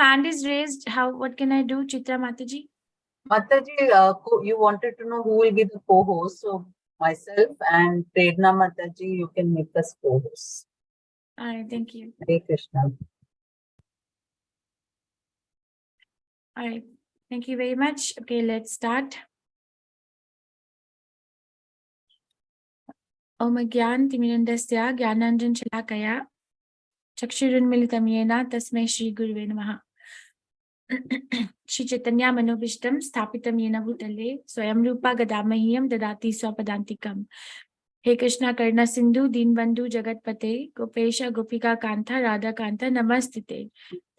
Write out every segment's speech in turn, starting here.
hand is raised. What can I do, Chitra Mataji? Mataji, you wanted to know who will be the co-host. So myself and Prerna Mataji, you can make us co-hosts. All right, thank you. Hare Krishna. All right, thank you very much. Okay, let's start. Om Gyan Timirandasya Gyananjan Shalakaya Chakshurunmilitam Yena Tasmai Shri Guruve Namaha. Shri Chaitanya Manobishtam Sthapitam Yena Bhutale Swayam Rupa Gadamahiyam Dadati Swapadantikam. He Krishna Karna Sindhu Deenbandhu Jagatpate Gopesha Gopika Kantha Radha Kantha Namastite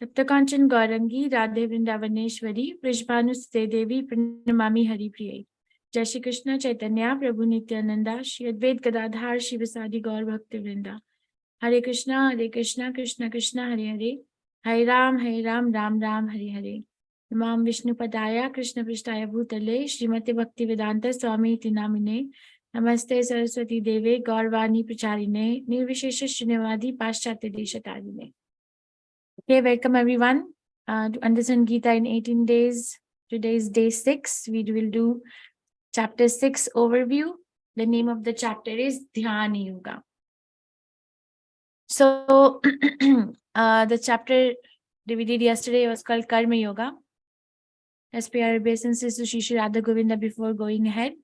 Tapta Kanchan Gaurangi Radhe Vrindavaneshwari Prishbhanusate Devi Pranamami Hari Priye. Jai Shri Krishna Chaitanya Prabhu Nityananda Shri Advait Gadadhar Shivasadi Gaur Bhakti Vrinda. Hare Krishna Krishna Krishna Hare Hare Hare Ram Ram Ram Hare Hare. Namam Vishnu Padaya Krishna Prishtaya Bhutale Srimati Bhakti Vedanta Swami Iti Namine Namaste Saraswati Deve Gaurvani Pracharine Nirvishesha Srinivadi Paschatya Deshatarine. Okay, welcome everyone to understand Gita in 18 days. Today is day 6. We will do chapter 6 overview. The name of the chapter is Dhyana Yoga. So the chapter that we did yesterday was called Karma Yoga. As per our obeisances to Shri Radha Govinda before going ahead.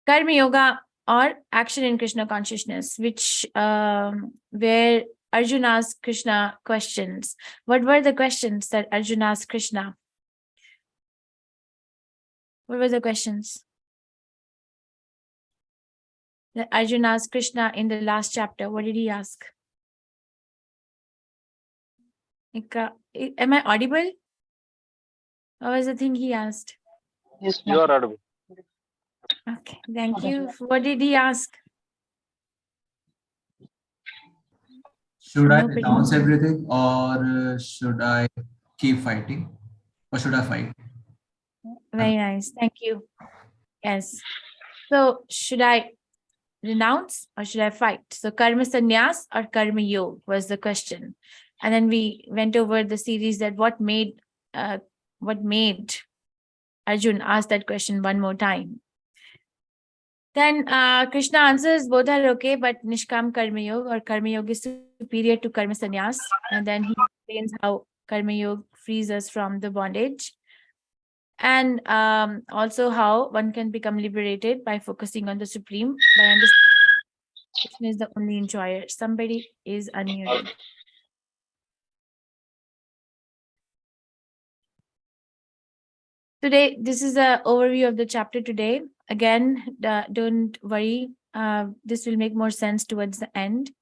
Karma Yoga or action in Krishna consciousness, which where Arjuna asked Krishna questions. What were the questions that Arjuna asked Krishna? What were the questions that Arjuna asked Krishna in the last chapter? What did he ask? Am I audible? What was the thing he asked? Yes, you are audible. Okay, thank you. What did he ask? Should I renounce everything, or should I keep fighting, or should I fight? Very nice. Thank you. Yes. So should I renounce or should I fight? So karma sannyas or karma yoga was the question. And then we went over the series that what made Arjun ask that question one more time. Then Krishna answers both are okay, but Nishkam Karma Yoga or Karma Yoga is superior to Karma Sannyas. And then he explains how Karma Yoga frees us from the bondage. And also how one can become liberated by focusing on the Supreme, by understanding Krishna is the only enjoyer. Somebody is unmuted. Today, this is an overview of the chapter today. Again, don't worry. This will make more sense towards the end.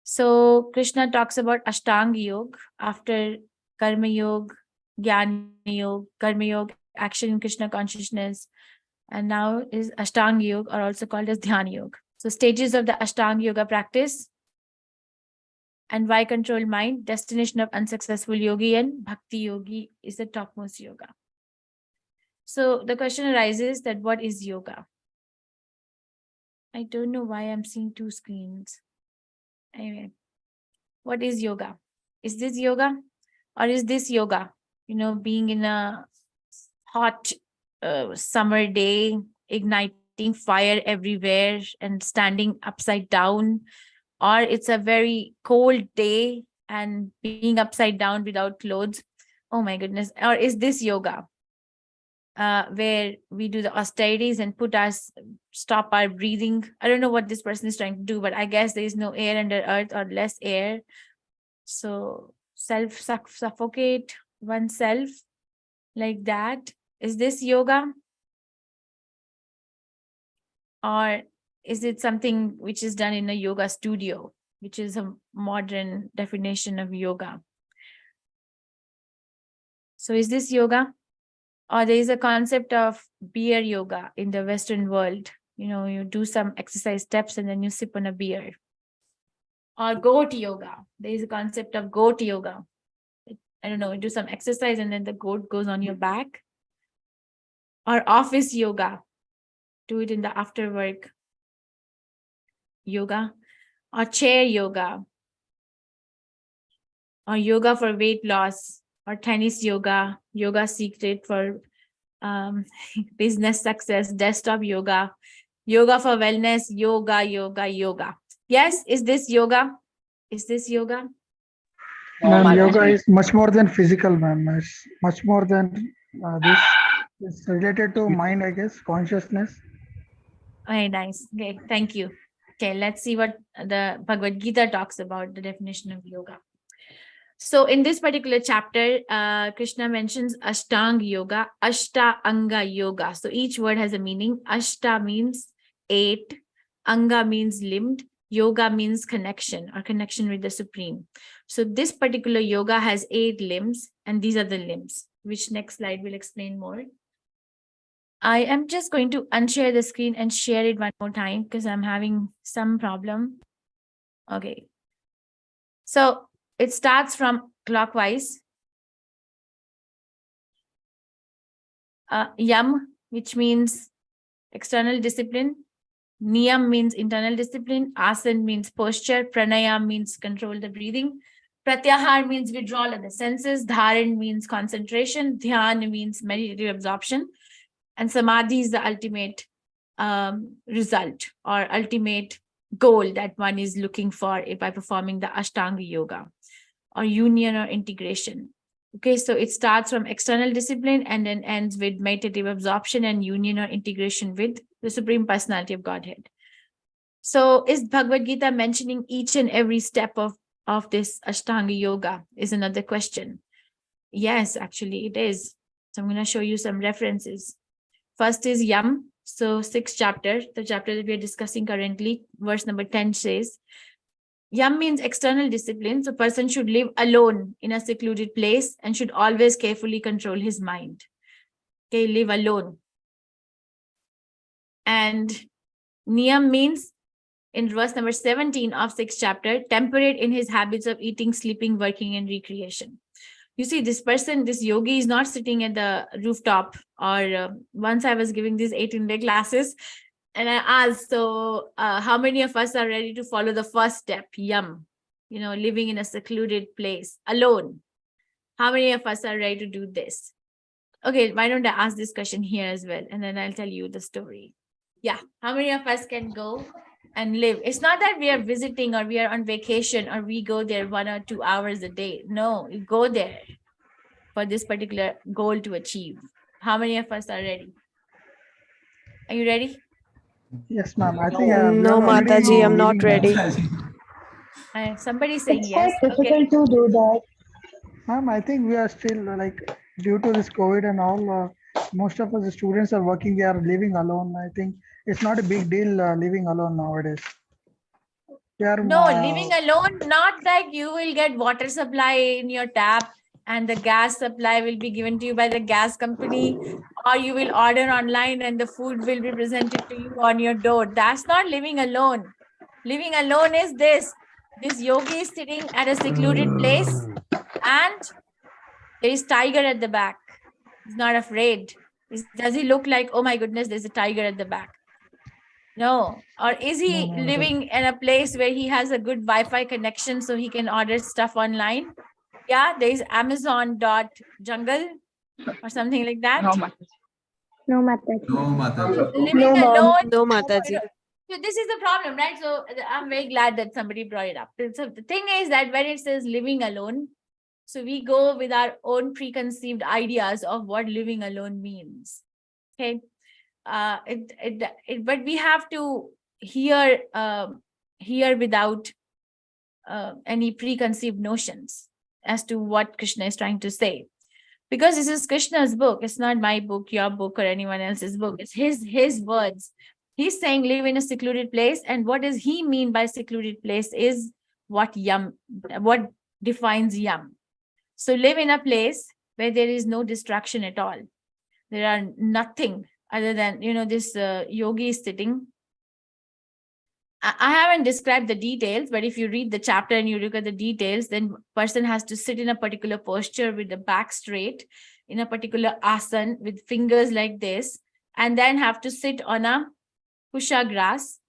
So Krishna talks about Ashtanga Yoga after Karma Yoga, Jnana Yoga, Karma Yoga, action in Krishna consciousness. And now is Ashtanga Yoga, or also called as Dhyana Yoga. So stages of the Ashtanga Yoga practice and why control mind, destination of unsuccessful yogi and bhakti yogi is the topmost yoga. So the question arises that what is yoga? I don't know why I'm seeing two screens. Anyway, what is yoga? Is this yoga or is this yoga? You know, being in a hot summer day, igniting fire everywhere and standing upside down, or it's a very cold day and being upside down without clothes. Oh my goodness. Or is this yoga? Where we do the austerities and stop our breathing. I don't know what this person is trying to do, but I guess there is no air under earth or less air. So suffocate oneself like that. Is this yoga? Or is it something which is done in a yoga studio, which is a modern definition of yoga? So is this yoga? Or there is a concept of beer yoga in the Western world. You know, you do some exercise steps and then you sip on a beer. Or goat yoga. There is a concept of goat yoga. I don't know, you do some exercise and then the goat goes on your back. Or office yoga. Do it in the after work yoga. Or chair yoga. or yoga for weight loss, or tennis yoga, yoga secret for business success, desktop yoga, yoga for wellness, yoga. Yes, is this yoga? Is this yoga? Ma'am, yoga Mataji. is much more than physical, ma'am. It's much more than this. It's related to mind, I guess, consciousness. Very nice. Okay, thank you. Okay, let's see what the Bhagavad Gita talks about the definition of yoga. So in this particular chapter, Krishna mentions Ashtanga yoga, Ashta Anga yoga. So each word has a meaning. Ashta means 8, Anga means limbed, yoga means connection or connection with the Supreme. So this particular yoga has 8 limbs, and these are the limbs, which next slide will explain more. I am just going to unshare the screen and share it one more time because I'm having some problem. Okay. So it starts from clockwise. Yam, which means external discipline. Niyam means internal discipline. Asan means posture. Pranayam means control the breathing. Pratyahar means withdrawal of the senses. Dharan means concentration. Dhyan means meditative absorption. And samadhi is the ultimate result or ultimate goal that one is looking for by performing the Ashtanga yoga, or union or integration. Okay, so it starts from external discipline and then ends with meditative absorption and union or integration with the Supreme Personality of Godhead. So is Bhagavad Gita mentioning each and every step of this Ashtanga yoga is another question. Yes, actually it is. So I'm going to show you some references. First is Yam. So 6th chapter, the chapter that we are discussing currently, verse number 10 says, Yam means external discipline. So person should live alone in a secluded place and should always carefully control his mind. Okay, live alone. And Niyam means, in verse number 17 of 6th chapter, temperate in his habits of eating, sleeping, working, and recreation. You see, this person, this yogi is not sitting at the rooftop. Or once I was giving these 18-day classes, and I asked, so how many of us are ready to follow the first step, Yam, living in a secluded place, alone? How many of us are ready to do this? Okay, why don't I ask this question here as well? And then I'll tell you the story. Yeah, how many of us can go and live? It's not that we are visiting or we are on vacation or we go there 1 or 2 hours a day. No, you go there for this particular goal to achieve. How many of us are ready? Are you ready? Yes, ma'am. I think No. we are No, already Mataji, I'm not living ready. Somebody saying It's yes. quite difficult to do that. Ma'am, I think we are still like due to this COVID and all, most of us students are working, they are living alone. I think it's not a big deal living alone nowadays. They are, No, living alone, not like you will get water supply in your tap and the gas supply will be given to you by the gas company, or you will order online and the food will be presented to you on your door. That's not living alone. Living alone is this. This yogi is sitting at a secluded place and there is tiger at the back. He's not afraid. Does he look like, oh my goodness, there's a tiger at the back? No. Or is he No, no, living in a place where he has a good Wi-Fi connection so he can order stuff online? Yeah, there is Amazon.jungle or something like that. No, Mataji. No, Mataji. Living No, ma'am. alone. No, Mataji. So this is the problem, right? So I'm very glad that somebody brought it up. So the thing is that when it says living alone, so we go with our own preconceived ideas of what living alone means. Okay. But we have to hear without any preconceived notions as to what Krishna is trying to say, because this is Krishna's book. It's not my book, your book, or anyone else's book. It's his words. He's saying live in a secluded place, and what does he mean by secluded place is what defines Yam. So live in a place where there is no distraction at all. There are nothing other than, this yogi is sitting. I haven't described the details, but if you read the chapter and you look at the details, then person has to sit in a particular posture with the back straight, in a particular asana with fingers like this, and then have to sit on a kusha grass,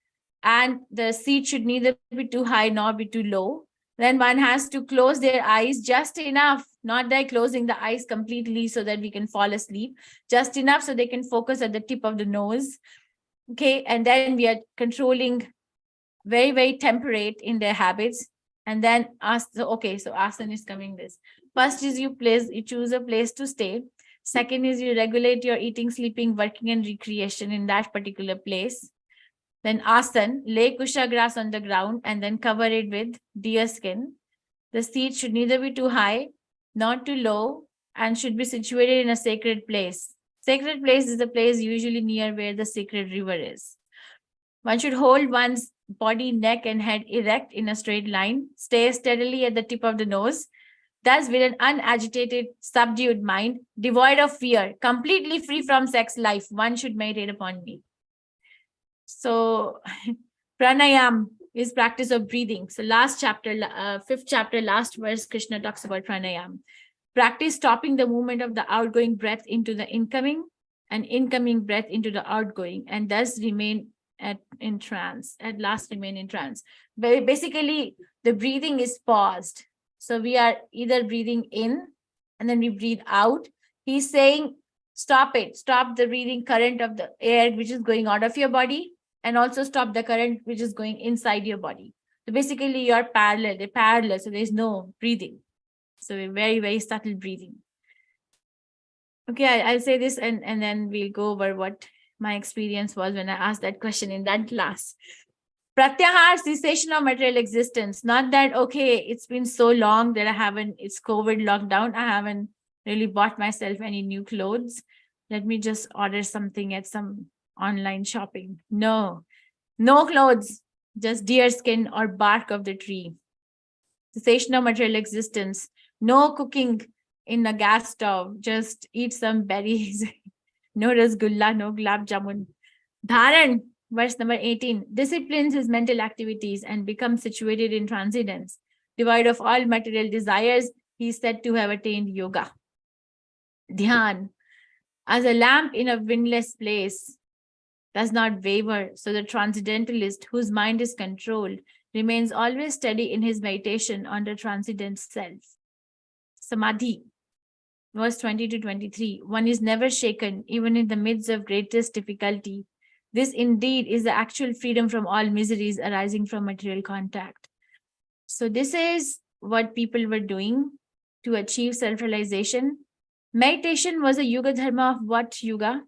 and the seat should neither be too high nor be too low. Then one has to close their eyes just enough, not like closing the eyes completely so that we can fall asleep, just enough so they can focus at the tip of the nose. Okay, and then we are controlling, very, very temperate in their habits. And then ask, so asana is coming this. First is you choose a place to stay. Second is you regulate your eating, sleeping, working, and recreation in that particular place. Then asan, lay kusha grass on the ground and then cover it with deer skin. The seat should neither be too high, not too low, and should be situated in a sacred place. Sacred place is a place usually near where the sacred river is. One should hold one's body, neck, and head erect in a straight line, stay steadily at the tip of the nose, thus with an unagitated, subdued mind, devoid of fear, completely free from sex life, one should meditate upon me. So pranayam is practice of breathing. So last chapter, 5th chapter, last verse, Krishna talks about pranayam. Practice stopping the movement of the outgoing breath into the incoming and incoming breath into the outgoing, and thus remain in trance, at last remain in trance. Basically, the breathing is paused. So we are either breathing in and then we breathe out. He's saying, stop it. Stop the breathing current of the air which is going out of your body, and also stop the current which is going inside your body. So basically, you're parallel. They're parallel. So there's no breathing. So very, very subtle breathing. Okay, I'll say this and then we'll go over what my experience was when I asked that question in that class. Pratyahar, cessation of material existence. Not that, okay, it's been so long that it's COVID lockdown, I haven't really bought myself any new clothes. Let me just order something at some online shopping. No clothes, just deer skin or bark of the tree. Cessation of material existence. No cooking in a gas stove, just eat some berries. No rasgulla, no gulab jamun. Dharan, verse number 18, disciplines his mental activities and becomes situated in transcendence. Devoid of all material desires, he is said to have attained yoga. Dhyan, as a lamp in a windless place, does not waver, so the transcendentalist, whose mind is controlled, remains always steady in his meditation on the transcendent self. Samadhi, verse 20 to 23, one is never shaken, even in the midst of greatest difficulty. This indeed is the actual freedom from all miseries arising from material contact. So this is what people were doing to achieve self-realization. Meditation was a yuga dharma of what yuga?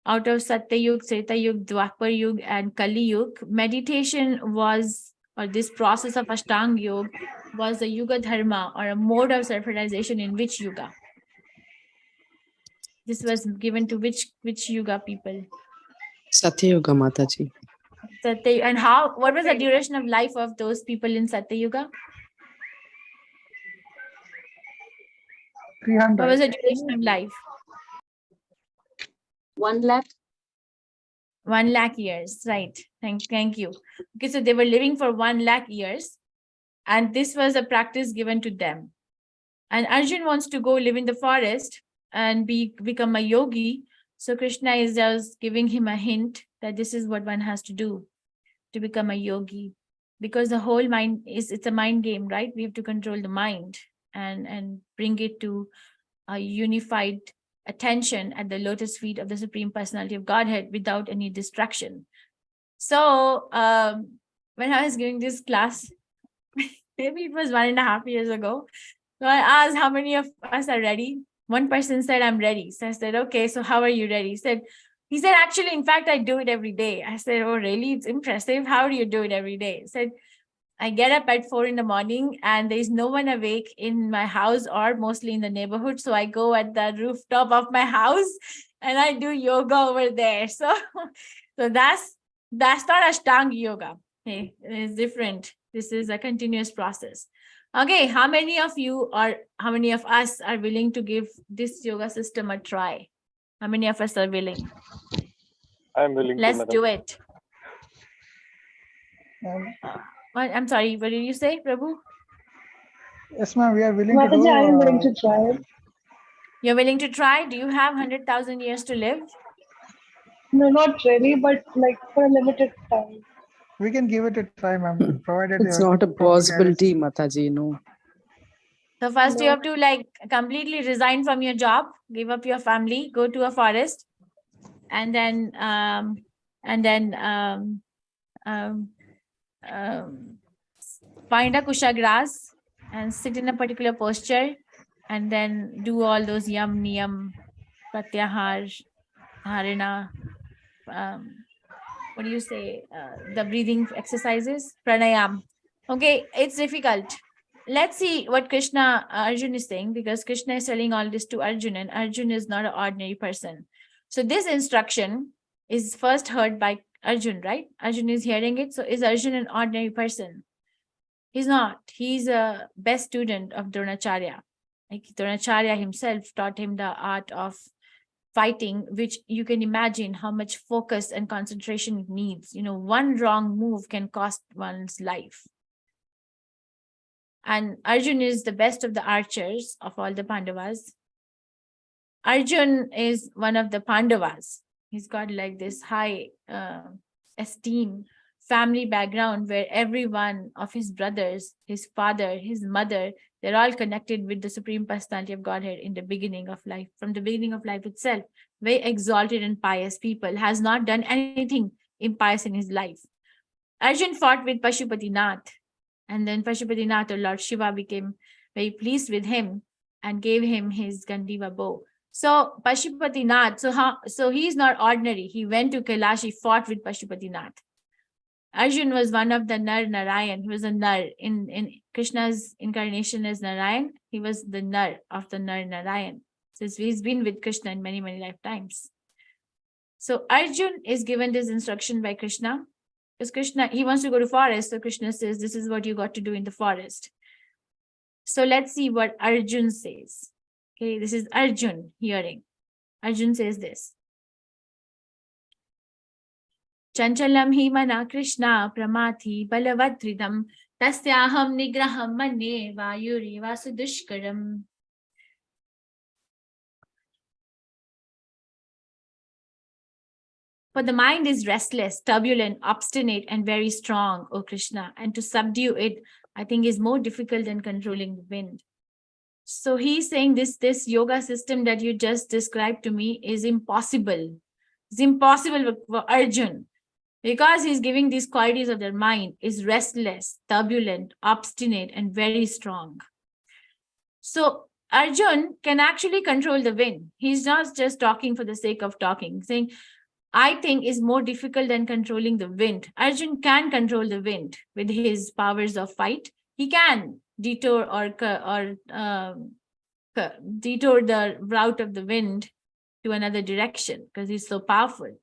Out of Satya Yuga, Treta Yuga, Dwapar Yuga, and Kali Yuga, meditation was, or this process of Ashtanga Yoga was a yuga dharma or a mode of self-realization in which yuga? This was given to which yuga people? Satya Yuga, Mataji. Satya, and what was the duration of life of those people in Satya Yuga? 300. What was the duration of life? 1 lakh. 1 lakh years, right? Thank you. Okay, so they were living for 1 lakh years, and this was a practice given to them. And Arjun wants to go live in the forest and become a yogi. So Krishna is just giving him a hint that this is what one has to do to become a yogi, because the whole mind it's a mind game, right? We have to control the mind and bring it to a unified attention at the lotus feet of the Supreme Personality of Godhead without any distraction. So when I was giving this class, maybe it was 1.5 years ago, so I asked how many of us are ready. One person said, I'm ready. So I said, okay, so how are you ready? He said, actually, in fact, I do it every day. I said, oh, really? It's impressive. How do you do it every day? He said, I get up at 4 a.m. and there's no one awake in my house or mostly in the neighborhood. So I go at the rooftop of my house and I do yoga over there. So that's not Ashtanga yoga. Okay, it's different. This is a continuous process. Okay, how many of us are willing to give this yoga system a try? How many of us are willing? I'm willing to. Let's do it. I'm sorry, what did you say, Prabhu? Yes, ma'am, we are willing to Mataji, do. I am willing to try it. You're willing to try? Do you have 100,000 years to live? No, not really, but like for a limited time. We can give it a try, ma'am, provided It's you not a give proper possibility, guidance. Mataji, no. So first you No. have to like completely resign from your job, give up your family, go to a forest, and then find a kusha grass and sit in a particular posture, and then do all those yam niyam, pratyahar, dharana, what do you say, the breathing exercises, pranayam. Okay, it's difficult. Let's see what Krishna, Arjun is saying, because Krishna is telling all this to Arjun, and Arjun is not an ordinary person. So this instruction is first heard by Arjun, right? Arjun is hearing it. So is Arjun an ordinary person? He's not. He's a best student of Dronacharya. Like Dronacharya himself taught him the art of fighting, which you can imagine how much focus and concentration it needs. You know, one wrong move can cost one's life. And Arjun is the best of the archers of all the Pandavas. Arjun is one of the Pandavas. He's got like this high esteem, family background where every one of his brothers, his father, his mother, they're all connected with the Supreme Personality of Godhead in the beginning of life. From the beginning of life itself, very exalted and pious people, has not done anything impious in his life. Arjun fought with Pashupatinath, and then Pashupatinath, or Lord Shiva, became very pleased with him and gave him his Gandiva bow. So Pashupatinath, so he's not ordinary. He went to Kailash, he fought with Pashupatinath. Arjun was one of the Nar Narayan. He was a Nar. In Krishna's incarnation as Narayan, he was the Nar of the Nar Narayan. So he's been with Krishna in many, many lifetimes. So Arjun is given this instruction by Krishna. Because Krishna, he wants to go to forest. So Krishna says, this is what you got to do in the forest. So let's see what Arjun says. Okay, this is Arjun hearing. Arjun says this. Chanchalam hi mana Krishna pramati balavadridam tasyaham nigraham manye vayuri vasudushkaram. For the mind is restless, turbulent, obstinate, and very strong, O Krishna, and to subdue it, I think, is more difficult than controlling the wind. So he's saying this yoga system that you just described to me is impossible. It's impossible for Arjun, because he's giving these qualities of their mind is restless, turbulent, obstinate, and very strong. So Arjun can actually control the wind. He's not just talking for the sake of talking, saying, I think is more difficult than controlling the wind. Arjun can control the wind with his powers of fight. He can detour detour the route of the wind to another direction because he's so powerful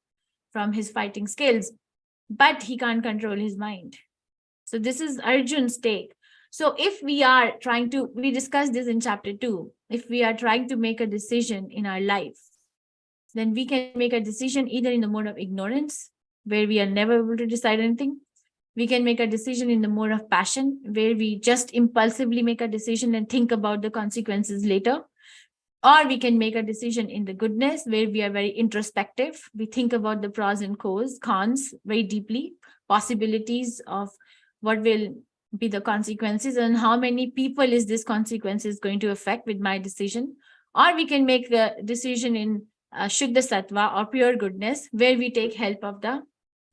from his fighting skills, but he can't control his mind. So this is Arjun's take. So if we are trying to, we discussed this in chapter 2, if we are trying to make a decision in our life, then we can make a decision either in the mode of ignorance, where we are never able to decide anything. We can make a decision in the mode of passion, where we just impulsively make a decision and think about the consequences later. Or we can make a decision in the goodness, where we are very introspective. We think about the pros and cons very deeply, possibilities of what will be the consequences and how many people is this consequences going to affect with my decision. Or we can make the decision in Shuddha Sattva or pure goodness, where we take help of the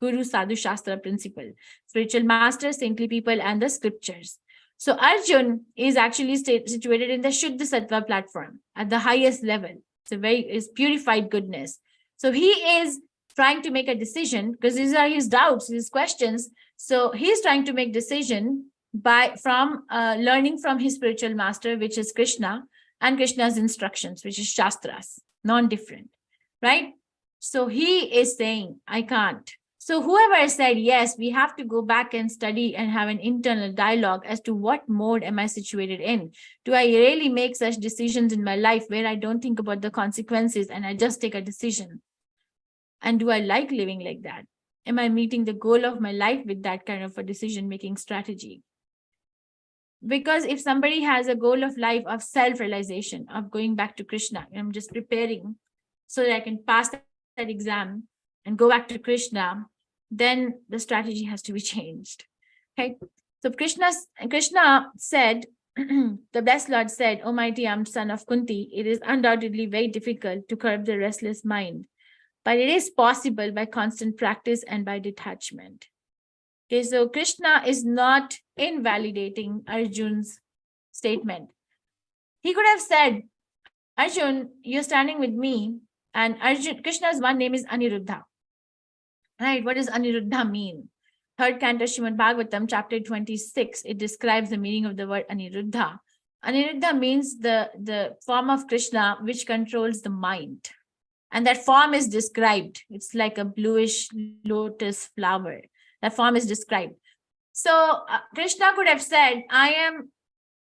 Guru Sadhu Shastra principle, spiritual masters, saintly people, and the scriptures. So Arjun is actually situated in the Shuddha Sattva platform at the highest level. It's purified goodness. So he is trying to make a decision because these are his doubts, his questions. So he's trying to make decision from learning from his spiritual master, which is Krishna, and Krishna's instructions, which is Shastras, non-different, right? So he is saying, I can't. So whoever said, yes, we have to go back and study and have an internal dialogue as to what mode am I situated in? Do I really make such decisions in my life where I don't think about the consequences and I just take a decision? And do I like living like that? Am I meeting the goal of my life with that kind of a decision-making strategy? Because if somebody has a goal of life of self-realization, of going back to Krishna, I'm just preparing so that I can pass that exam and go back to Krishna, then the strategy has to be changed. Okay. So Krishna said, the blessed Lord said, "O mighty armed son of Kunti, it is undoubtedly very difficult to curb the restless mind, but it is possible by constant practice and by detachment." Okay, so Krishna is not invalidating Arjun's statement. He could have said, "Arjun, you're standing with me," and Krishna's one name is Aniruddha. Right? What does Aniruddha mean? Third canto Srimad Bhagavatam, chapter 26, it describes the meaning of the word Aniruddha. Aniruddha means the form of Krishna which controls the mind. And that form is described. It's like a bluish lotus flower. That form is described. So Krishna could have said, "I am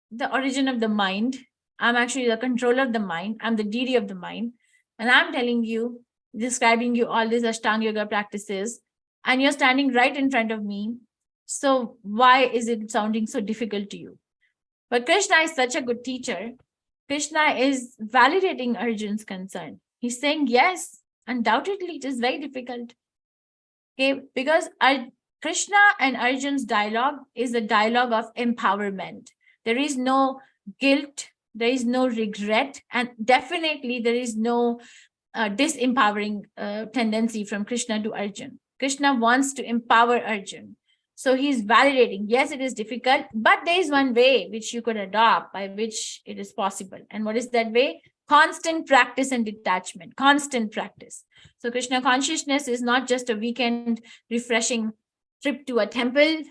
the origin of the mind. I'm actually the controller of the mind. I'm the deity of the mind. And I'm telling you, describing you all these Ashtanga yoga practices, and you're standing right in front of me. So why is it sounding so difficult to you?" But Krishna is such a good teacher. Krishna is validating Arjun's concern. He's saying, yes, undoubtedly it is very difficult. Okay, because Krishna and Arjun's dialogue is a dialogue of empowerment. There is no guilt, there is no regret, and definitely there is no disempowering tendency from Krishna to Arjun. Krishna wants to empower Arjun. So he's validating, yes, it is difficult, but there is one way which you could adopt by which it is possible. And what is that way? Constant practice and detachment, constant practice. So Krishna consciousness is not just a weekend refreshing trip to a temple,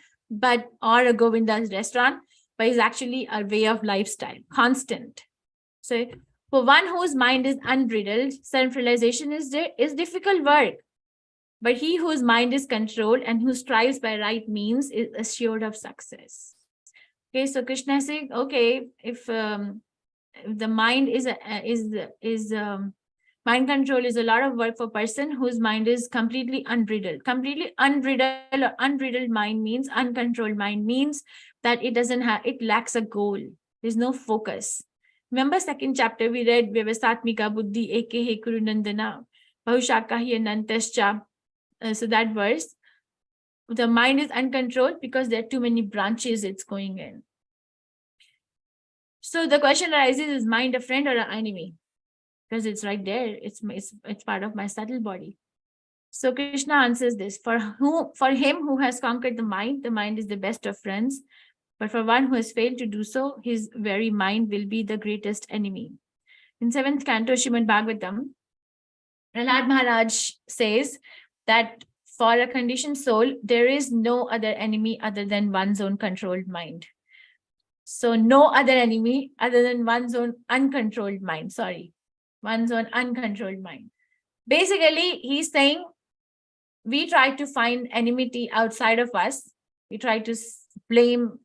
or a Govinda's restaurant, but is actually a way of lifestyle, constant. So for one whose mind is unbridled, self-realization is difficult work. But he whose mind is controlled and who strives by right means is assured of success. Okay, so Krishna is saying, okay, if the mind mind control is a lot of work for a person whose mind is completely unbridled. Completely unbridled or unbridled mind means, uncontrolled mind means that it lacks a goal. There's no focus. Remember second chapter we read Vyavasatmika Buddhi Eke He Kurunandana Bahushakahi Anantascha. So that verse, the mind is uncontrolled because there are too many branches it's going in. So the question arises, is mind a friend or an enemy? Because it's right there. It's part of my subtle body. So Krishna answers this. For him who has conquered the mind is the best of friends. But for one who has failed to do so, his very mind will be the greatest enemy. In 7th canto Srimad Bhagavatam, Prahlad Maharaj says that for a conditioned soul, there is no other enemy other than one's own controlled mind. So no other enemy other than one's own uncontrolled mind. One's own uncontrolled mind. Basically, he's saying we try to find enmity outside of us. We try to blame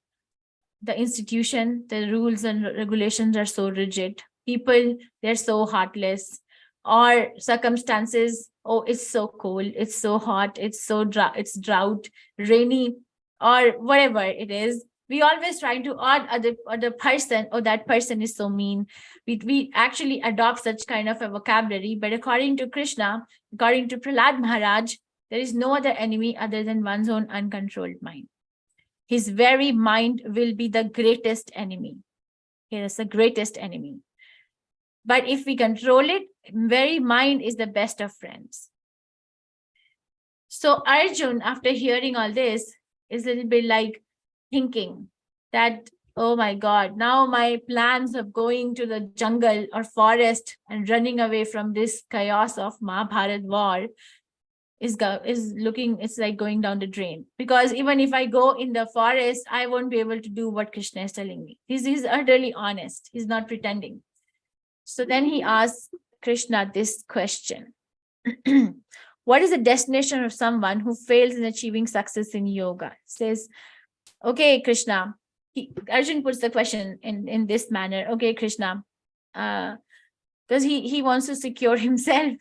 the institution. The rules and regulations are so rigid. People, they're so heartless. Or circumstances, oh, it's so cold, it's so hot, it's drought, rainy, or whatever it is. We always try to other person, oh, that person is so mean. We actually adopt such kind of a vocabulary, but according to Krishna, according to Prahlad Maharaj, there is no other enemy other than one's own uncontrolled mind. His very mind will be the greatest enemy. He is the greatest enemy. But if we control it, very mind is the best of friends. So Arjun, after hearing all this, is a little bit like thinking that, oh my God, now my plans of going to the jungle or forest and running away from this chaos of Mahabharat war is looking, it's like going down the drain. Because even if I go in the forest, I won't be able to do what Krishna is telling me. He's utterly honest. He's not pretending. So then he asks Krishna this question. What is the destination of someone who fails in achieving success in yoga? Says, okay, Krishna. Arjun puts the question in this manner. Okay, Krishna. Because he wants to secure himself.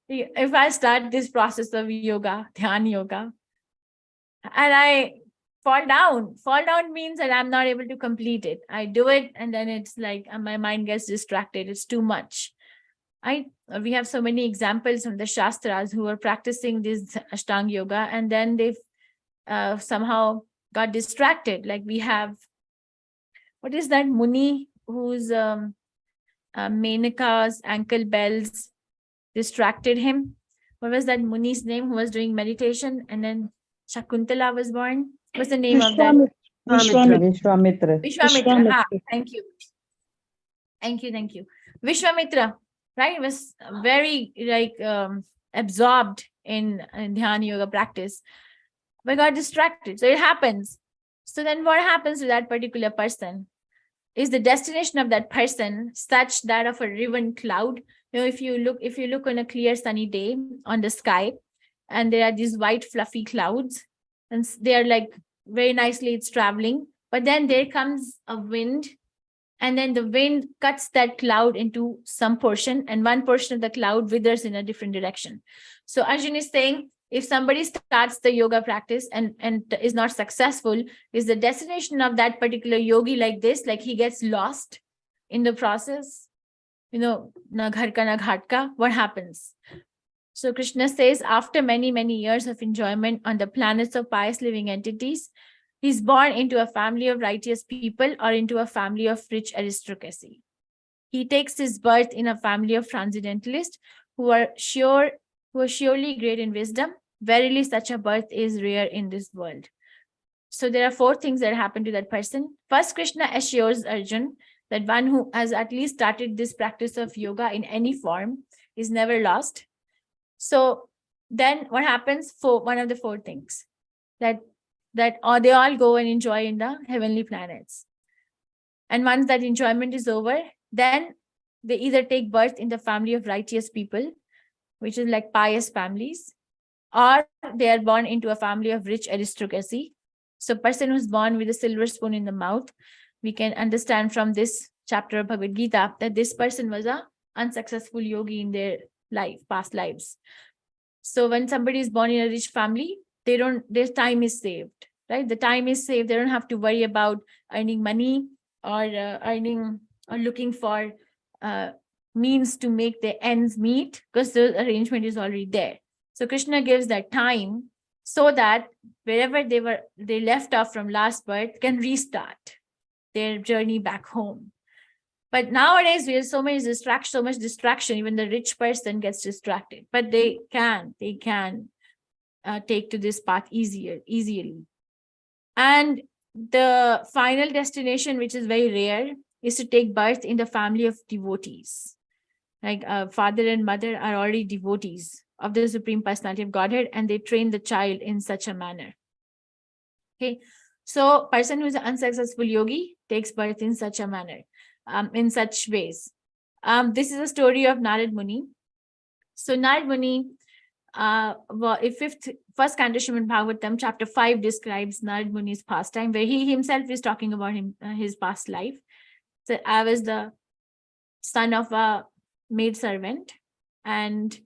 If I start this process of yoga, Dhyan yoga, and I fall down means that I'm not able to complete it. I do it and then it's like my mind gets distracted. It's too much. We have so many examples from the Shastras who are practicing this Ashtanga Yoga, and then they somehow got distracted. Like we have, what is that Muni whose Menaka's ankle bells distracted him? What was that Muni's name who was doing meditation, and then Shakuntala was born? What's the name of that? Vishwamitra. Vishwamitra. Ah, thank you. Thank you. Vishwamitra, right? Was very absorbed in Dhyana Yoga practice, but got distracted. So it happens. So then what happens to that particular person? Is the destination of that person such that of a riven cloud? You know, if you look on a clear sunny day on the sky, and there are these white fluffy clouds, and they are like very nicely it's traveling, but then there comes a wind, and then the wind cuts that cloud into some portion, and one portion of the cloud withers in a different direction. So Arjun is saying, if somebody starts the yoga practice and is not successful, is the destination of that particular yogi like this, like he gets lost in the process? You know, na ghar ka na ghat ka, what happens? So Krishna says, after many, many years of enjoyment on the planets of pious living entities, he's born into a family of righteous people or into a family of rich aristocracy. He takes his birth in a family of transcendentalists who are surely great in wisdom. Verily, such a birth is rare in this world. So there are 4 things that happen to that person. First, Krishna assures Arjun that one who has at least started this practice of yoga in any form is never lost. So then what happens? For one of the 4 things that they all go and enjoy in the heavenly planets. And once that enjoyment is over, then they either take birth in the family of righteous people, which is like pious families, or they are born into a family of rich aristocracy. So person who's born with a silver spoon in the mouth, we can understand from this chapter of Bhagavad Gita that this person was an unsuccessful yogi in their past lives. So when somebody is born in a rich family, their time is saved, right? The time is saved. They don't have to worry about earning money or looking for means to make their ends meet, because the arrangement is already there. So Krishna gives that time so that wherever they left off from last birth can restart their journey back home. But nowadays we have so much distraction, even the rich person gets distracted, but they can take to this path easily. And the final destination, which is very rare, is to take birth in the family of devotees. Like father and mother are already devotees of the Supreme Personality of Godhead, and they train the child in such a manner. Okay, so person who is an unsuccessful yogi takes birth in such a manner, in such ways. This is a story of Narad Muni. So Narad Muni, first canto Srimad Bhagavatam, chapter 5 describes Narad Muni's pastime, where he himself is talking about his past life. So I was the son of a maid servant, and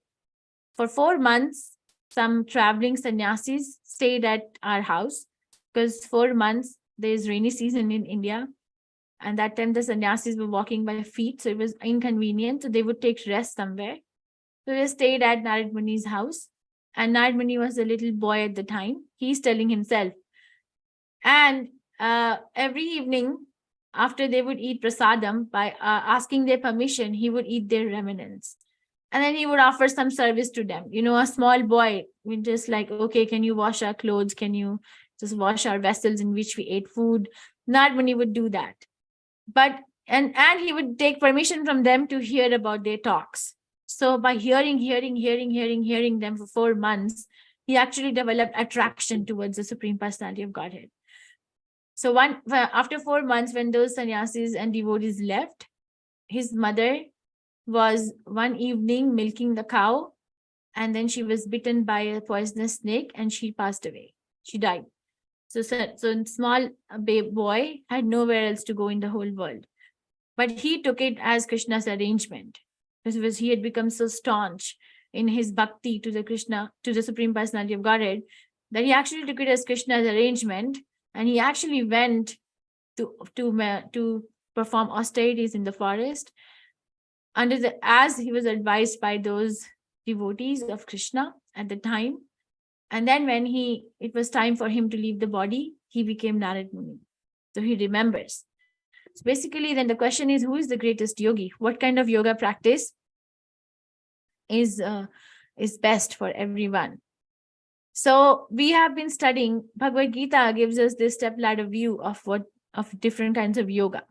for 4 months, some traveling sannyasis stayed at our house, because 4 months there is rainy season in India, and that time the sannyasis were walking by feet, so it was inconvenient. So they would take rest somewhere. So they stayed at Narad Muni's house, and Narad Muni was a little boy at the time. He's telling himself, and every evening after they would eat prasadam, by asking their permission, he would eat their remnants. And then he would offer some service to them. You know, a small boy would just like, okay, can you wash our clothes? Can you just wash our vessels in which we ate food? Narad Muni would do that. But, and he would take permission from them to hear about their talks. So by hearing them for 4 months, he actually developed attraction towards the Supreme Personality of Godhead. So after 4 months, when those sannyasis and devotees left, his mother was one evening milking the cow, and then she was bitten by a poisonous snake and she passed away. She died. So small boy had nowhere else to go in the whole world. But he took it as Krishna's arrangement, because he had become so staunch in his bhakti to the Krishna, to the Supreme Personality of Godhead, that he actually took it as Krishna's arrangement, and he actually went to perform austerities in the forest. as he was advised by those devotees of Krishna at the time. And then when it was time for him to leave the body, he became Narad Muni. So he remembers. So basically, then the question is, who is the greatest yogi? What kind of yoga practice is best for everyone? So we have been studying, Bhagavad Gita gives us this step ladder view of different kinds of yoga.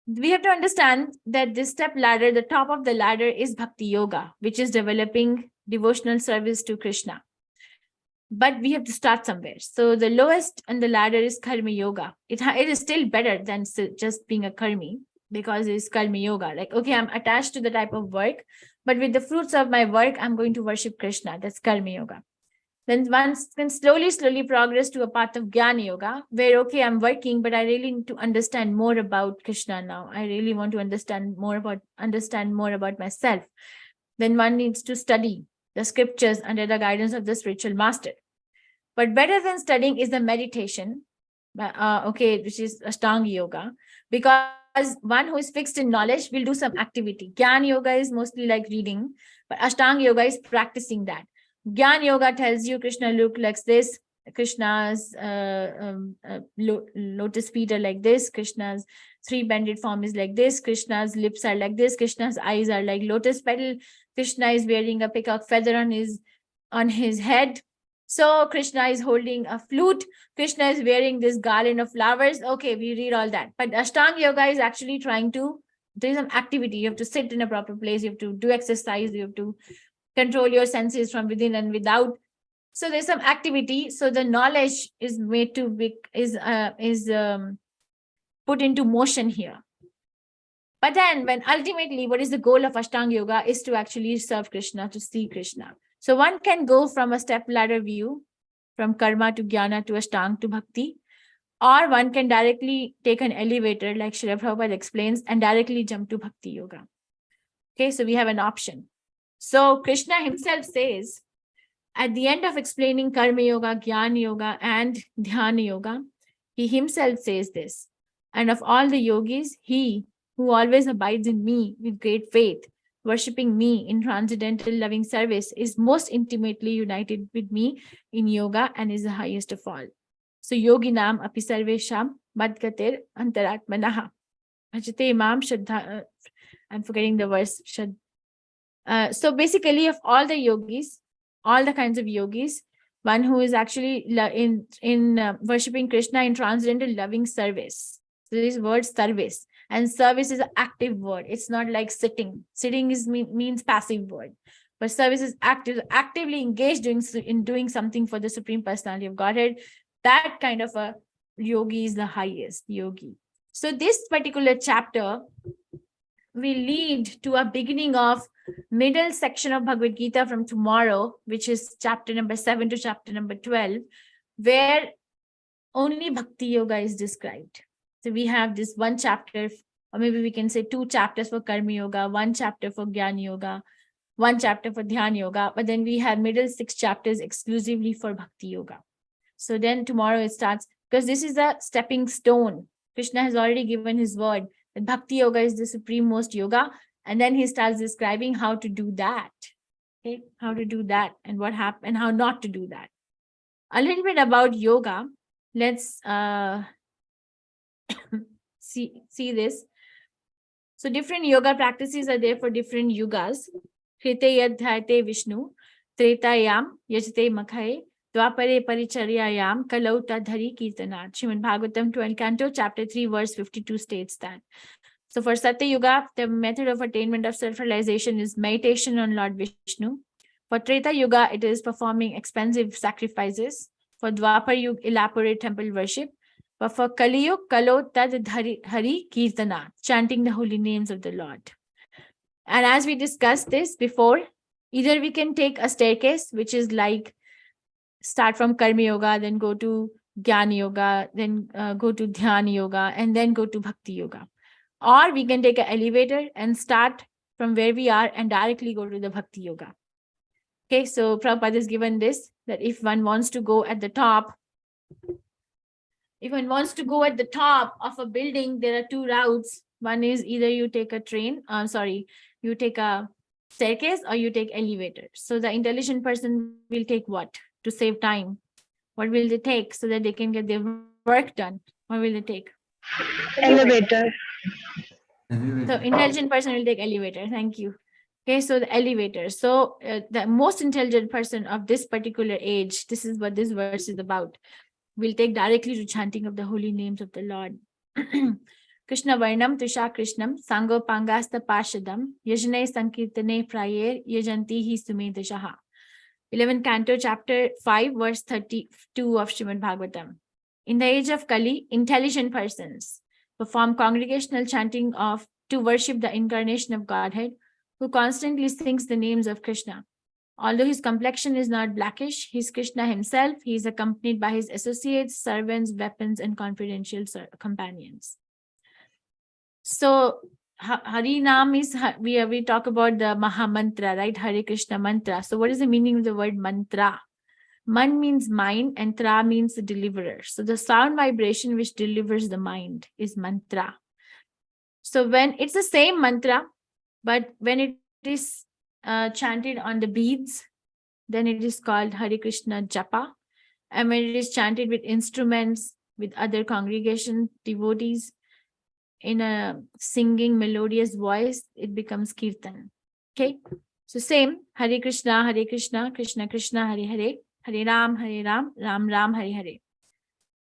We have to understand that this step ladder, the top of the ladder is Bhakti Yoga, which is developing devotional service to Krishna. But we have to start somewhere. So the lowest on the ladder is Karma Yoga. It is still better than just being a Karmi, because it's Karma Yoga. Like, okay, I'm attached to the type of work, but with the fruits of my work, I'm going to worship Krishna. That's Karma Yoga. Then one can slowly progress to a path of Jnana Yoga, where, okay, I'm working, but I really need to understand more about Krishna now. I really want to understand more about myself. Then one needs to study the scriptures under the guidance of the spiritual master. But better than studying is the meditation, which is Ashtanga Yoga, because one who is fixed in knowledge will do some activity. Jnana Yoga is mostly like reading, but Ashtanga Yoga is practicing that. Jnana Yoga tells you Krishna look like this, Krishna's lotus feet are like this, Krishna's three-bended form is like this, Krishna's lips are like this, Krishna's eyes are like lotus petal, Krishna is wearing a peacock feather on his head. So Krishna is holding a flute, Krishna is wearing this garland of flowers. Okay, we read all that. But Ashtanga Yoga is actually there's some activity. You have to sit in a proper place, you have to do exercise, you have to control your senses from within and without. So there's some activity. So the knowledge is made to be put into motion here. But then when ultimately, what is the goal of Ashtanga Yoga is to actually serve Krishna, to see Krishna. So one can go from a step ladder view, from karma to jnana to ashtanga to bhakti, or one can directly take an elevator, like Srila Prabhupada explains, and directly jump to Bhakti Yoga. Okay, so we have an option. So Krishna himself says, at the end of explaining Karma Yoga, Jnana Yoga, and Dhyana Yoga, he himself says this, and of all the yogis, he who always abides in me with great faith, worshipping me in transcendental loving service, is most intimately united with me in yoga and is the highest of all. So yoginam api sarvesham madgatir antaratmanaha. Bhajate imam shraddha. I'm forgetting the verse. So basically, of all the yogis, all the kinds of yogis, one who is actually in worshipping Krishna in transcendental loving service. So this word service, and service is an active word. It's not like sitting. Sitting means passive word, but service is active, actively engaged in doing something for the Supreme Personality of Godhead. That kind of a yogi is the highest yogi. So this particular chapter will lead to a beginning of middle section of Bhagavad Gita from tomorrow, which is chapter number 7 to chapter number 12, where only Bhakti Yoga is described. So we have this one chapter, or maybe we can say 2 chapters for Karma Yoga, 1 chapter for Jnana Yoga, 1 chapter for Dhyana Yoga, but then we have middle 6 chapters exclusively for Bhakti Yoga. So then tomorrow it starts, because this is a stepping stone. Krishna has already given his word that Bhakti Yoga is the supreme most yoga, and then he starts describing how to do that. Okay, how to do that and what happened and how not to do that. A little bit about yoga. Let's see this. So different yoga practices are there for different yugas. Krite yadhyate Vishnu, Tretayam yajate makhaye, Dwapare paricharyayam kalauta dhari kirtanat. Srimad Bhagavatam 12 Canto, chapter 3, verse 52 states that. So for Satya Yuga, the method of attainment of self-realization is meditation on Lord Vishnu. For Treta Yuga, it is performing expensive sacrifices. For Dwapar Yuga, elaborate temple worship. But for Kali Yuga, Kalo Tad Hari Kirtana, chanting the holy names of the Lord. And as we discussed this before, either we can take a staircase, which is like start from Karma Yoga, then go to Jnana Yoga, then go to Dhyana Yoga, and then go to Bhakti Yoga. Or we can take an elevator and start from where we are and directly go to the Bhakti Yoga. Okay, so Prabhupada has given this, that if one wants to go at the top, of a building, there are 2 routes. One is either you take a train, you take a staircase or you take elevator. So the intelligent person will take what? To save time. What will they take so that they can get their work done? What will they take? Elevator. So intelligent person will take elevator. Thank you. Okay, so the elevator. So the most intelligent person of this particular age, this is what this verse is about, will take directly to chanting of the holy names of the Lord. Krishna Varnam Tusha Krishnam Sango Pangasta Pashadam Yajane Sankirtane Prayer Yajanti Hi Sumedashaha. 11th Canto, Chapter 5, verse 32 of Srimad Bhagavatam. In the age of Kali, intelligent persons perform congregational chanting to worship the incarnation of Godhead, who constantly sings the names of Krishna. Although his complexion is not blackish, he is Krishna himself. He is accompanied by his associates, servants, weapons, and confidential companions. So, Harinam is, we talk about the maha-mantra, right? Hare Krishna mantra. So, what is the meaning of the word mantra? Man means mind and tra means the deliverer. So, the sound vibration which delivers the mind is mantra. So, when it's the same mantra, but when it is chanted on the beads, then it is called Hare Krishna Japa. And when it is chanted with instruments, with other congregation devotees, in a singing melodious voice, it becomes kirtan. Okay, so same Hare Krishna, Krishna Krishna, Hare Hare, Hare Ram, Ram Ram, Hare Hare.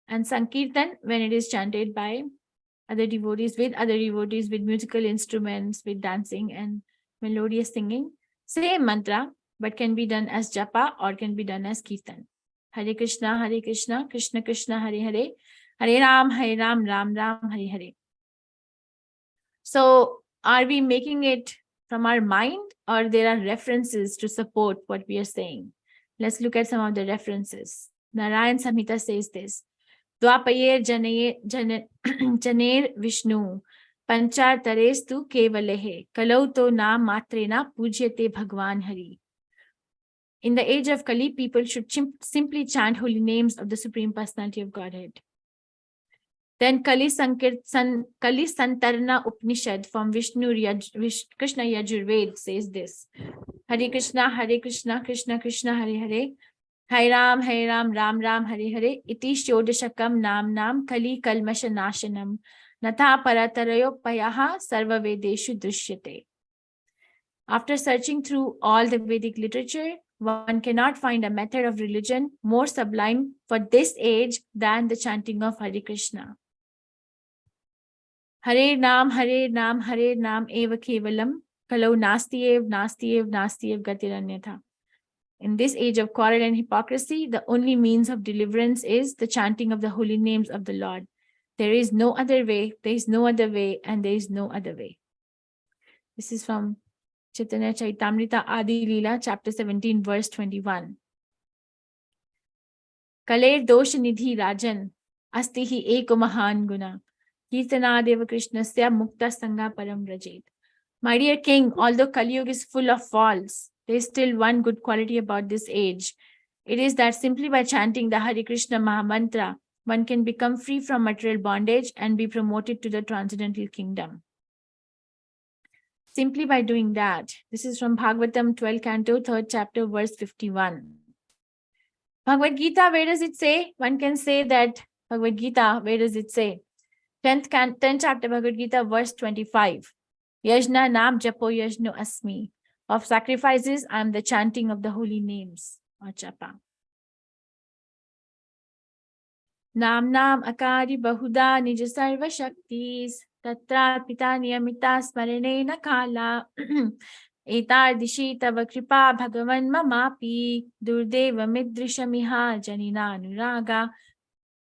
And Sankirtan, when it is chanted by other devotees with musical instruments, with dancing and melodious singing, same mantra, but can be done as japa or can be done as kirtan. Hare Krishna, Krishna Krishna, Hare Hare, Hare Ram, Ram Ram, Hare Hare. So are we making it from our mind, or there are references to support what we are saying? Let's look at some of the references. Narayan Samhita says this. Dwapayer janer Vishnu panchar tarestu kevalehe kalauto na matrena pujyate Bhagwan Hari. In the age of Kali, people should simply chant holy names of the Supreme Personality of Godhead. Then Kali Santarna Upanishad from Krishna Yajurved says this. Hare Krishna, Krishna Krishna, Hare Hare, Hare Ram, Ram Ram, Hare Hare, Iti Shodashakam Nam Kali Kalmasha Nashanam, Natha Paratarayo Payaha Sarva Vedeshu Drishyate. After searching through all the Vedic literature, one cannot find a method of religion more sublime for this age than the chanting of Hare Krishna. Hare Nam eva kevalam, kalau nastiev gatiranyatha. In this age of quarrel and hypocrisy, the only means of deliverance is the chanting of the holy names of the Lord. There is no other way, there is no other way, and there is no other way. This is from Chaitanya Chaitamrita Adi Leela, chapter 17, verse 21. Kaler dosha nidhi rajan, astihi eko mahan guna. Kirtanadeva Krishnasya Mukta Sangha Param Rajet. My dear king, although Kali Yuga is full of faults, there is still one good quality about this age. It is that simply by chanting the Hare Krishna maha-mantra, one can become free from material bondage and be promoted to the transcendental kingdom. Simply by doing that. This is from Bhagavatam 12 Canto, 3rd chapter, verse 51. Bhagavad Gita, where does it say? One can say that Bhagavad Gita, where does it say? 10th chapter Bhagavad Gita, verse 25. Yajna nam japo yajno asmi. Of sacrifices, I am the chanting of the holy names, or japa. Nam akari bahuda nija sarva shaktis. Tatra pita niyamita smarane nakala. Etar dishi tava kripa bhagavan mamapi. Durdeva midrishamiha janina anuraga.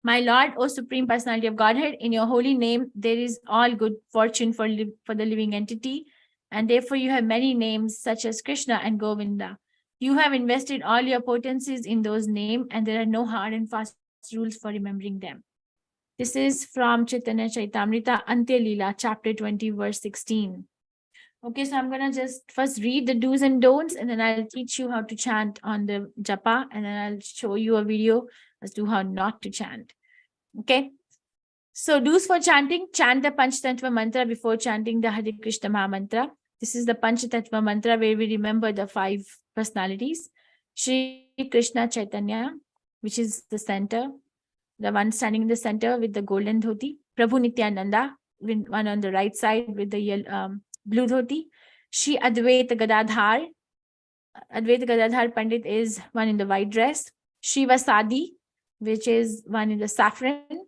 My Lord, O Supreme Personality of Godhead, in your holy name, there is all good fortune for the living entity, and therefore you have many names such as Krishna and Govinda. You have invested all your potencies in those names, and there are no hard and fast rules for remembering them. This is from Chaitanya Chaitamrita Antya Leela, chapter 20, verse 16. Okay, so I'm going to just first read the do's and don'ts, and then I'll teach you how to chant on the japa, and then I'll show you a video as to how not to chant. Okay. So do's for chanting: chant the Panchatattva mantra before chanting the Hare Krishna Maha-mantra. This is the Panchatattva mantra where we remember the 5 personalities. Shri Krishna Chaitanya, which is the center, the one standing in the center with the golden dhoti. Prabhu Nityananda, one on the right side with the blue dhoti. Shri Advaita Gadadhar. Advaita Gadadhar Pandit is one in the white dress. Shri Vasadi, which is one in the saffron.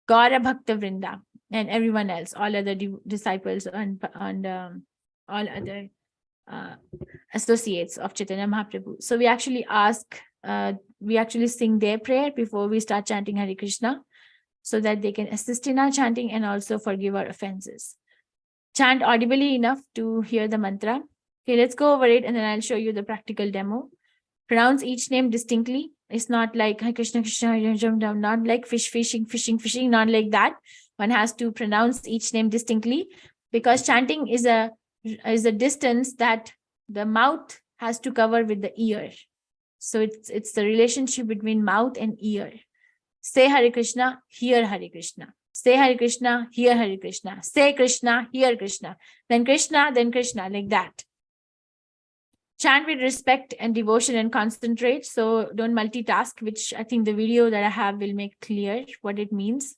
Gaura Bhakta Vrinda, and everyone else, all other disciples and all other associates of Chaitanya Mahaprabhu. So we actually sing their prayer before we start chanting Hare Krishna, so that they can assist in our chanting and also forgive our offenses. Chant audibly enough to hear the mantra. Okay, let's go over it and then I'll show you the practical demo. Pronounce each name distinctly. It's not like Hare Krishna, Krishna, not like fishing, not like that. One has to pronounce each name distinctly, because chanting is a distance that the mouth has to cover with the ear. So it's the relationship between mouth and ear. Say Hare Krishna, hear Hare Krishna. Say Hare Krishna, hear Hare Krishna. Say Krishna, hear Krishna. Then Krishna, like that. Chant with respect and devotion and concentrate. So don't multitask, which I think the video that I have will make clear what it means.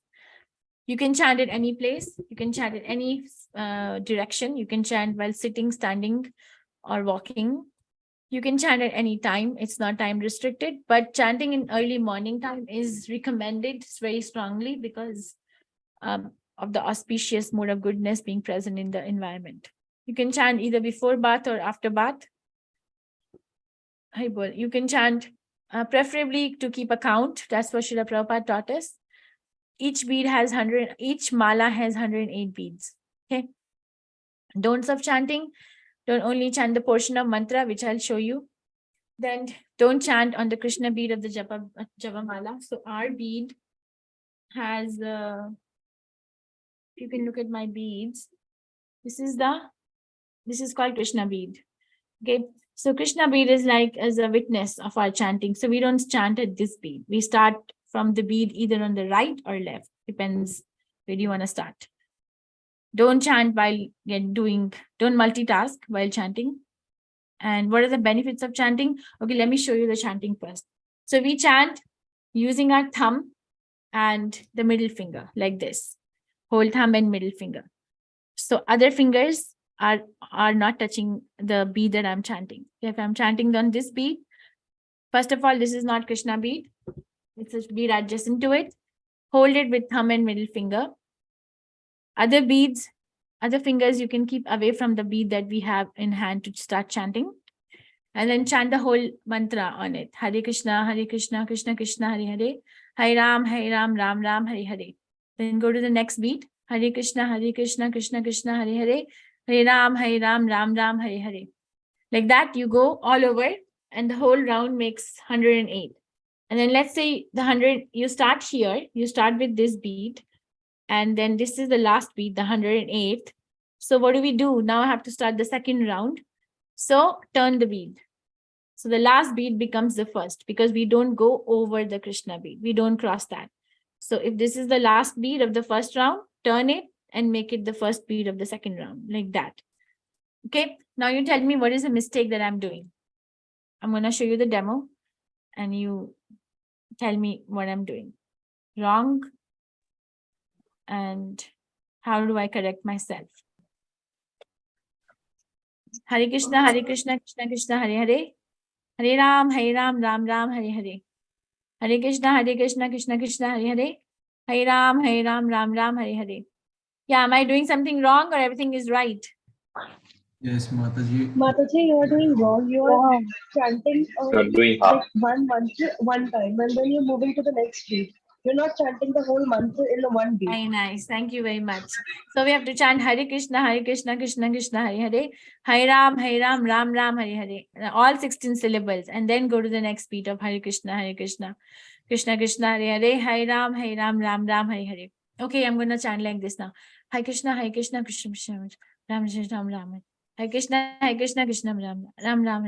You can chant at any place. You can chant at any direction. You can chant while sitting, standing, or walking. You can chant at any time. It's not time restricted, but chanting in early morning time is recommended very strongly because of the auspicious mode of goodness being present in the environment. You can chant either before bath or after bath. You can chant preferably to keep a count. That's what Srila Prabhupada taught us. Each bead has 100, each mala has 108 beads. Okay. Don'ts of chanting: don't only chant the portion of mantra, which I'll show you. Then don't chant on the Krishna bead of the Japa mala. So our bead has, you can look at my beads. This is called Krishna bead. Okay. So Krishna bead is like as a witness of our chanting. So we don't chant at this bead. We start from the bead either on the right or left. Depends where you want to start. Don't chant while don't multitask while chanting. And what are the benefits of chanting? Okay, let me show you the chanting first. So we chant using our thumb and the middle finger like this. Whole thumb and middle finger. So other fingers are not touching the bead that I'm chanting. If I'm chanting on this bead, first of all, this is not Krishna bead. It's a bead adjacent to it. Hold it with thumb and middle finger. Other beads, other fingers, you can keep away from the bead that we have in hand to start chanting. And then chant the whole mantra on it. Hare Krishna, Krishna Krishna, Hare Hare. Hare Ram, Ram Ram, Hare Hare. Then go to the next bead. Hare Krishna, Krishna Krishna, Hare Hare. Hare Ram, Ram Ram, Hare Hare. Like that, you go all over, and the whole round makes 108. And then let's say the 100, you start here, you start with this bead, and then this is the last bead, the 108th. So what do we do? Now I have to start the second round. So turn the bead. So the last bead becomes the first, because we don't go over the Krishna bead. We don't cross that. So if this is the last bead of the first round, turn it and make it the first bead of the second round, like that. Okay, now you tell me what is the mistake that I'm doing. I'm going to show you the demo and you tell me what I'm doing wrong and how do I correct myself. Hare Krishna, Krishna Krishna, Hare Hare. Hare Ram, Ram Ram, Hare Hare. Hare Krishna, Krishna Krishna, Hare Hare. Hare Ram, Ram Ram, Hare Hare. Yeah, am I doing something wrong or everything is right? Yes, Mataji. Mataji, you are doing wrong. You are chanting You're doing half. like one mantra one time, and then you're moving to the next beat. You're not chanting the whole mantra in the one beat. Very nice. Thank you very much. So we have to chant Hare Krishna, Krishna Krishna, Hare Hare. Hare Ram, Ram Ram, Hare Hare. All 16 syllables. And then go to the next beat of Hare Krishna, Krishna Krishna, Hare Hare. Hare Ram, Ram Ram, Hare Hare. Okay, I'm going to chant like this now. Hare Krishna, Krishna Krishna, Ram Ram. Hare Krishna, Krishna Ram Ram.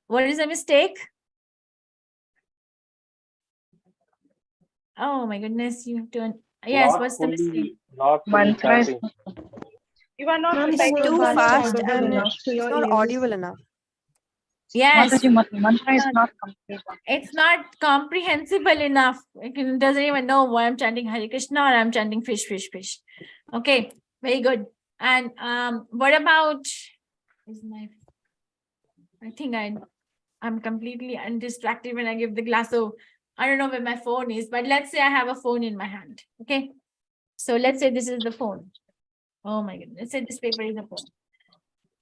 What is the mistake? Oh my goodness, you have to Yes, Not what's the fully- mistake? Not fully Mantra is chanting. you are not Ma'am, reciting it's too mantra fast audible and enough to it's your not ears. audible enough. Yes, mantra is not- not complete. it's not comprehensible enough. It doesn't even know why I'm chanting Hare Krishna or I'm chanting fish, fish, fish. Okay, very good. And what about is my I think I'm completely undistracted when I give the class. So I don't know where my phone is, but let's say I have a phone in my hand. Okay. So let's say this is the phone. Oh my goodness. Let's say this paper is a phone.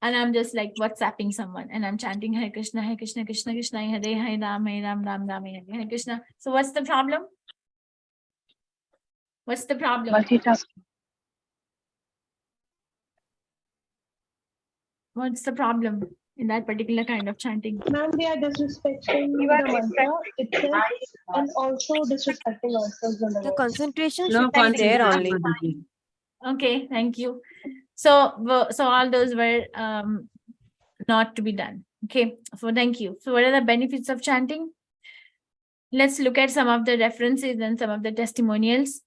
And I'm just like WhatsApping someone and I'm chanting Hare Krishna, Krishna, Krishna, Hare Hare Ram, Ram, Ram, Hare Krishna. So what's the problem? What's the problem? Multitasking. What's the problem in that particular kind of chanting? Ma'am, we are disrespecting the mantra itself and also disrespecting ourselves in the The words. concentration No should be there only. concentration. Okay, thank you. So all those were not to be done. Okay, so thank you. So what are the benefits of chanting? Let's look at some of the references and some of the testimonials.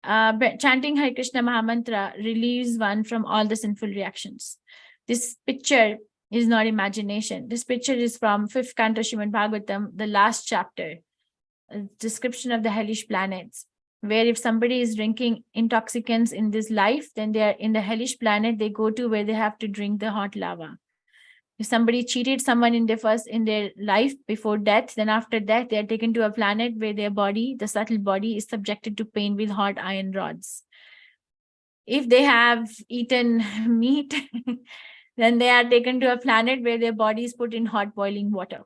Chanting Hare Krishna maha-mantra relieves one from all the sinful reactions. This picture is not imagination. This picture is from 5th canto Srimad Bhagavatam, the last chapter, a description of the hellish planets, where if somebody is drinking intoxicants in this life, then they are in the hellish planet, they go to where they have to drink the hot lava. If somebody cheated someone in their life before death, then after death, they are taken to a planet where their body, the subtle body, is subjected to pain with hot iron rods. If they have eaten meat, then they are taken to a planet where their body is put in hot boiling water.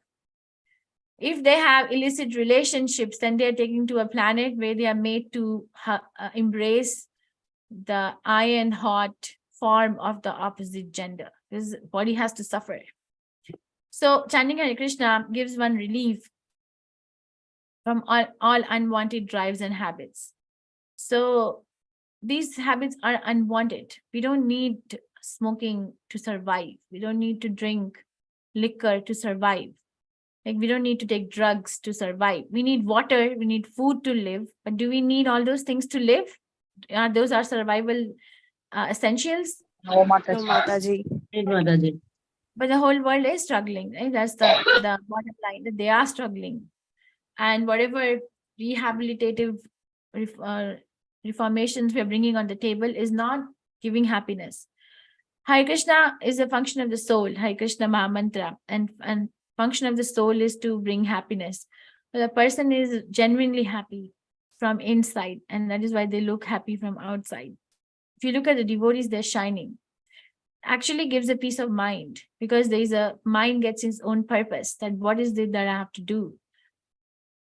If they have illicit relationships, then they are taken to a planet where they are made to embrace the iron hot form of the opposite gender. This body has to suffer. So chanting Hare Krishna gives one relief from all unwanted drives and habits. So these habits are unwanted. We don't need smoking to survive. We don't need to drink liquor to survive. Like we don't need to take drugs to survive. We need water, we need food to live. But do we need all those things to live? Are those our survival essentials? No, No, Mataji. But the whole world is struggling, right? That's the bottom line, that they are struggling. And whatever rehabilitative reformations we are bringing on the table is not giving happiness. Hare Krishna is a function of the soul, Hare Krishna maha-mantra, and function of the soul is to bring happiness. But the person is genuinely happy from inside, and that is why they look happy from outside. If you look at the devotees, they're shining. Actually gives a peace of mind, because there is a mind gets its own purpose, that what is it that I have to do?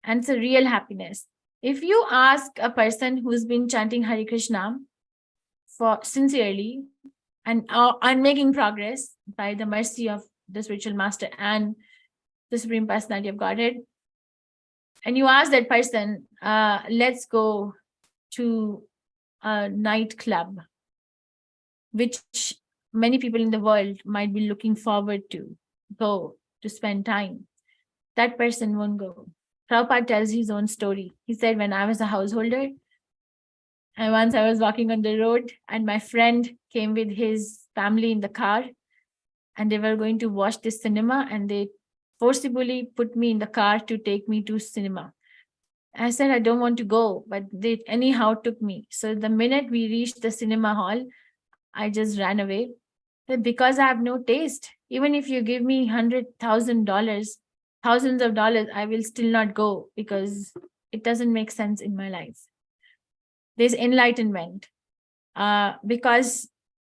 And it's a real happiness. If you ask a person who's been chanting Hare Krishna for sincerely and making progress by the mercy of the spiritual master and the Supreme Personality of Godhead, and you ask that person, let's go to a nightclub, which many people in the world might be looking forward to go to spend time, that person won't go. Prabhupada tells his own story. He said, when I was a householder, and once I was walking on the road and my friend came with his family in the car and they were going to watch this cinema, and they forcibly put me in the car to take me to cinema. I said, I don't want to go, but they anyhow took me. So the minute we reached the cinema hall, I just ran away. Because I have no taste. Even if you give me $100,000, thousands of dollars, I will still not go, because it doesn't make sense in my life. There's enlightenment. Because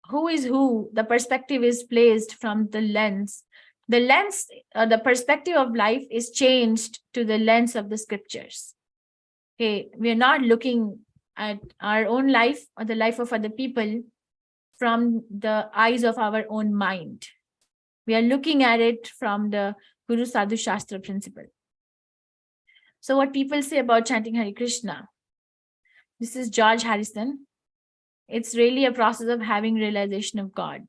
who is who, the perspective is placed from the lens. The perspective of life is changed to the lens of the scriptures. Okay, we are not looking at our own life or the life of other people from the eyes of our own mind. We are looking at it from the Guru Sadhu Shastra principle. So what people say about chanting Hare Krishna, this is George Harrison. It's really a process of having realization of God.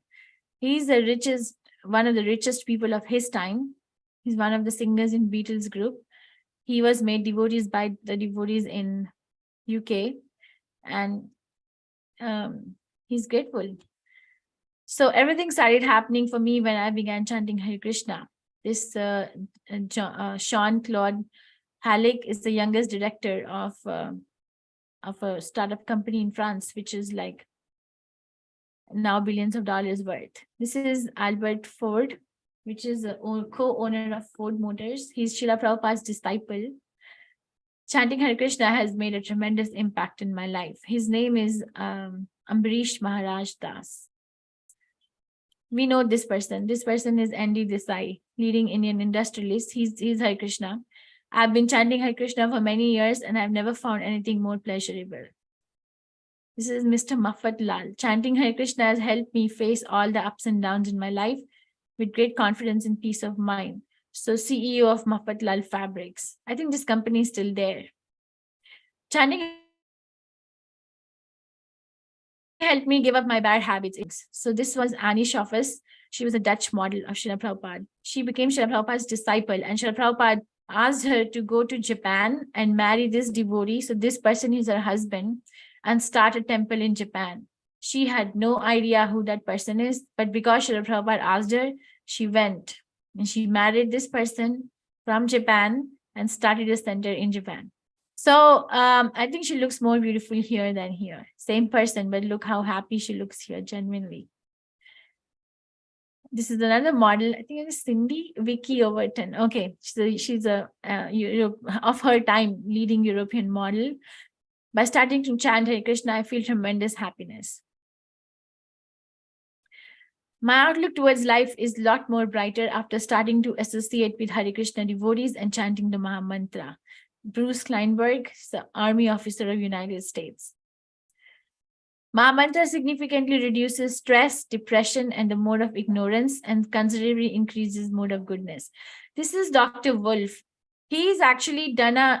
He's one of the richest people of his time. He's one of the singers in Beatles group. He was made devotees by the devotees in UK. and he's grateful. So everything started happening for me when I began chanting Hare Krishna. This Jean-Claude Halleck is the youngest director of a startup company in France, which is like now billions of dollars worth. This is Albert Ford, which is a co-owner of Ford Motors. He's Srila Prabhupada's disciple. Chanting Hare Krishna has made a tremendous impact in my life. His name is Ambarish Maharaj Das. We know this person. This person is Andy Desai, leading Indian industrialist. He's Hare Krishna. I've been chanting Hare Krishna for many years and I've never found anything more pleasurable. This is Mr. Muffat Lal. Chanting Hare Krishna has helped me face all the ups and downs in my life with great confidence and peace of mind. So CEO of Muffat Lal Fabrics. I think this company is still there. Chanting helped me give up my bad habits. So this was Annie Schoffes. She was a Dutch model of Srila Prabhupada. She became Srila Prabhupada's disciple and Srila Prabhupada asked her to go to Japan and marry this devotee. So this person is her husband and start a temple in Japan. She had no idea who that person is, but because Srila Prabhupada asked her, she went and she married this person from Japan and started a center in Japan. So I think she looks more beautiful here than here. Same person, but look how happy she looks here, genuinely. This is another model. I think it is Cindy Vicky Overton. Okay, so she's a of her time leading European model. By starting to chant Hare Krishna, I feel tremendous happiness. My outlook towards life is a lot more brighter after starting to associate with Hare Krishna devotees and chanting the maha-mantra. Bruce Kleinberg, the Army officer of United States. Maha-mantra significantly reduces stress, depression, and the mode of ignorance, and considerably increases mode of goodness. This is Dr. Wolf. He's actually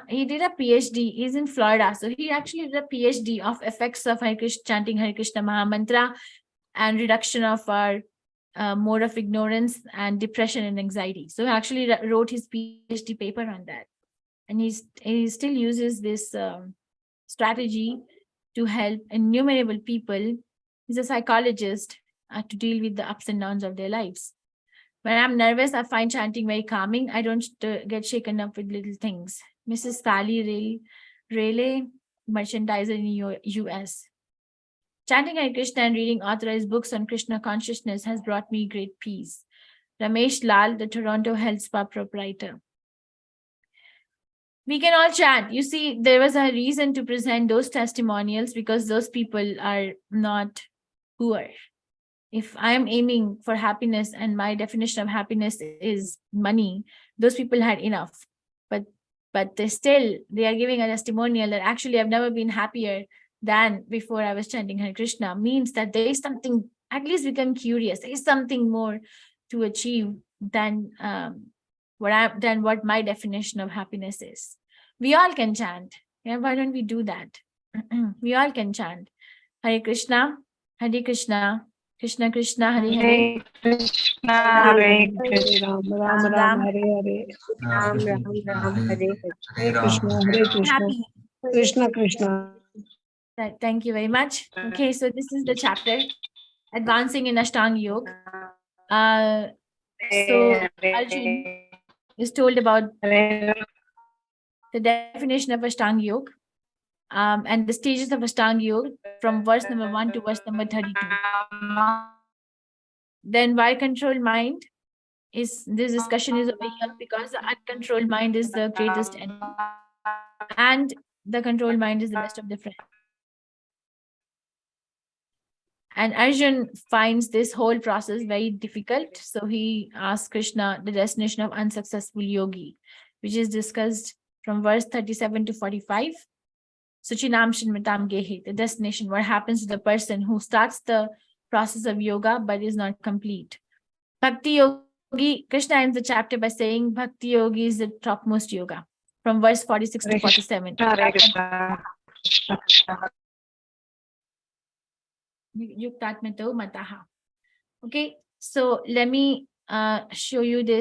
he did a PhD. He's in Florida. So he actually did a PhD of effects of chanting Hare Krishna Maha-mantra and reduction of our mode of ignorance and depression and anxiety. So he actually wrote his PhD paper on that. And he still uses this strategy to help innumerable people. He's a psychologist to deal with the ups and downs of their lives. When I'm nervous, I find chanting very calming. I don't get shaken up with little things. Mrs. Sally Rayleigh, merchandiser in US. Chanting Hare Krishna and reading authorized books on Krishna consciousness has brought me great peace. Ramesh Lal, the Toronto Health Spa proprietor. We can all chant. You see, there was a reason to present those testimonials because those people are not poor. If I'm aiming for happiness and my definition of happiness is money, those people had enough. But they are giving a testimonial that actually I've never been happier than before I was chanting Hare Krishna. Means that there is something, at least become curious. There is something more to achieve than what my definition of happiness is. We all can chant. Yeah, why don't we do that? We all can chant. Hare Krishna, Hare Krishna, Krishna Krishna, Hare Hare. Krishna, Hare Krishna, Ram Ram, Hare Hare. Ram Ram, Hare Hare. Hare Krishna, Hare Krishna, Happy. Krishna Krishna. Thank you very much. Okay, so this is the chapter, Advancing in Ashtanga Yoga. So Arjun is told about the definition of Ashtanga Yoga and the stages of Ashtanga Yoga from verse number 1 to verse number 32. Then why controlled mind is, this discussion is over here because the uncontrolled mind is the greatest enemy and the controlled mind is the best of the friends. And Arjun finds this whole process very difficult. So he asks Krishna the destination of unsuccessful yogi, which is discussed from verse 37 to 45. Suchinam Shinmatam Gehe, the destination, what happens to the person who starts the process of yoga but is not complete. Bhakti Yogi, Krishna ends the chapter by saying Bhakti Yogi is the topmost yoga, from verse 46 to 47. Hare Krishna. Yuktatmato Mataha. Okay, so let me show you this